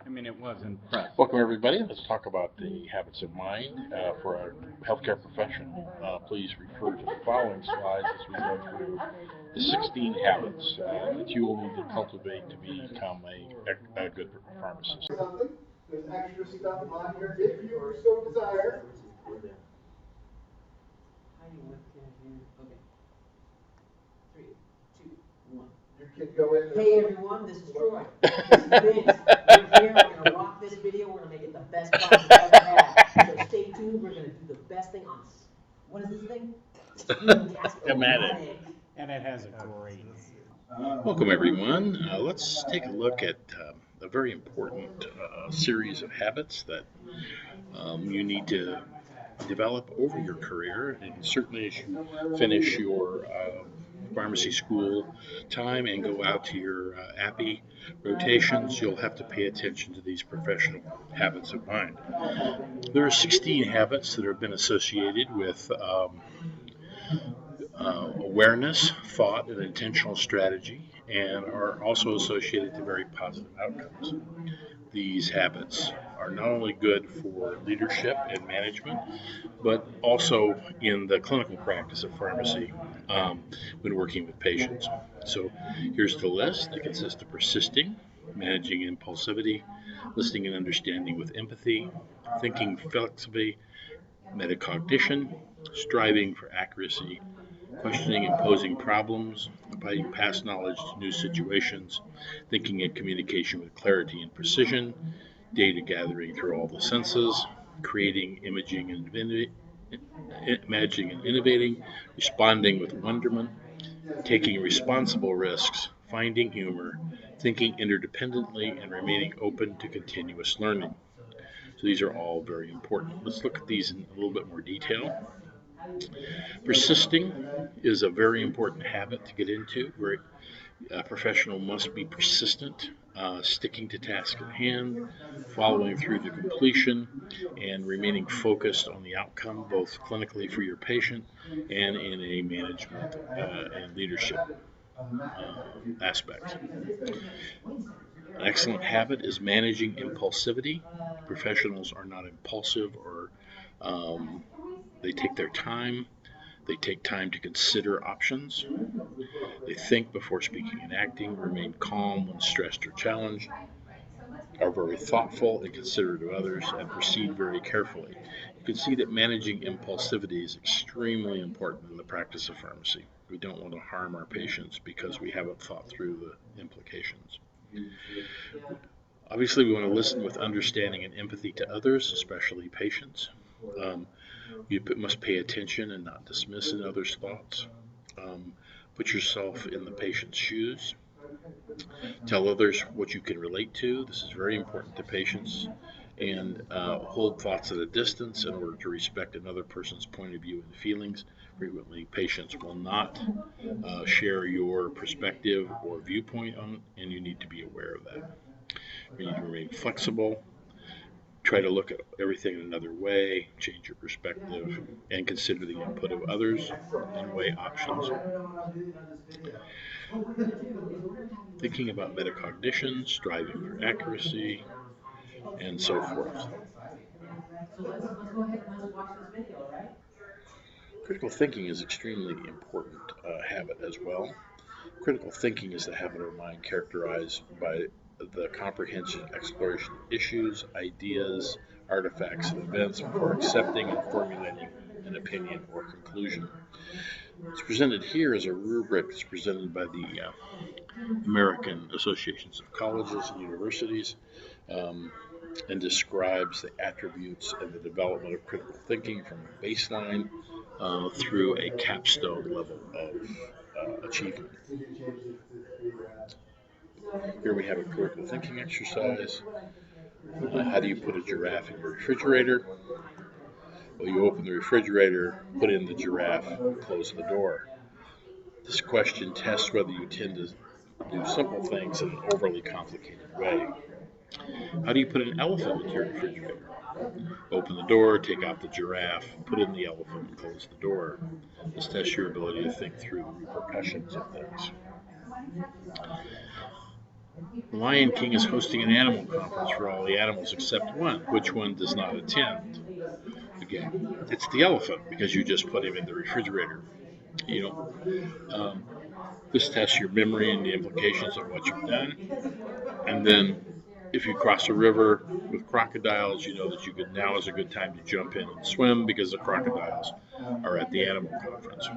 I mean, it wasn't. Welcome, everybody. Let's talk about the habits of mind for our healthcare profession. Please refer to the following slides as we go through the 16 habits that you will need to cultivate to become a good pharmacist. There's extra stuff on here if you so desire. You can go in. Hey everyone, this is Troy. This is Vince. We're here, we're gonna rock this video, we're gonna make it the best podcast we've ever had. So stay tuned, we're gonna do the best thing on, what is this thing? Gematic. And it has a great name. Welcome, everyone. Let's take a look at a very important series of habits that you need to develop over your career, and certainly as you finish your pharmacy school time and go out to your APPE rotations, you'll have to pay attention to these professional habits of mind. There are 16 habits that have been associated with awareness, thought, and intentional strategy, and are also associated to very positive outcomes. These habits are not only good for leadership and management, but also in the clinical practice of pharmacy when working with patients. So here's the list. It consists of persisting, managing impulsivity, listening and understanding with empathy, thinking flexibly, metacognition, striving for accuracy, questioning and posing problems, applying past knowledge to new situations, thinking and communication with clarity and precision, data gathering through all the senses, creating, imagining and innovating, responding with wonderment, taking responsible risks, finding humor, thinking interdependently, and remaining open to continuous learning. So these are all very important. Let's look at these in a little bit more detail. Persisting is a very important habit to get into. Where a professional must be persistent, sticking to task at hand, following through to completion, and remaining focused on the outcome, both clinically for your patient and in a management and leadership aspect. An excellent habit is managing impulsivity. Professionals are not impulsive, or they take their time. They take time to consider options. They think before speaking and acting, remain calm when stressed or challenged, are very thoughtful and considerate of others, and proceed very carefully. You can see that managing impulsivity is extremely important in the practice of pharmacy. We don't want to harm our patients because we haven't thought through the implications. Obviously, we want to listen with understanding and empathy to others, especially patients. You must pay attention and not dismiss others' thoughts. Put yourself in the patient's shoes. Tell others what you can relate to. This is very important to patients. And hold thoughts at a distance in order to respect another person's point of view and feelings. Frequently, patients will not share your perspective or viewpoint on, and you need to be aware of that. You need to remain flexible. Try to look at everything in another way, change your perspective, and consider the input of others and weigh options. Thinking about metacognition, striving for accuracy, and so forth. So let's go ahead and let's watch this video, right? Critical thinking is extremely important habit as well. Critical thinking is the habit of mind characterized by the comprehensive exploration of issues, ideas, artifacts, and events before accepting and formulating an opinion or conclusion. It's presented here as a rubric that's presented by the American Associations of Colleges and Universities, and describes the attributes and the development of critical thinking from a baseline through a capstone level of achievement. Here we have a critical thinking exercise. How do you put a giraffe in your refrigerator? Well, you open the refrigerator, put in the giraffe, close the door. This question tests whether you tend to do simple things in an overly complicated way. How do you put an elephant into your refrigerator? Open the door, take out the giraffe, put in the elephant, and close the door. This tests your ability to think through the repercussions of things. Lion King is hosting an animal conference for all the animals except one. Which one does not attend? Again, it's the elephant because you just put him in the refrigerator. You know, this tests your memory and the implications of what you've done. And then if you cross a river with crocodiles, you know that now is a good time to jump in and swim because the crocodiles are at the animal conference.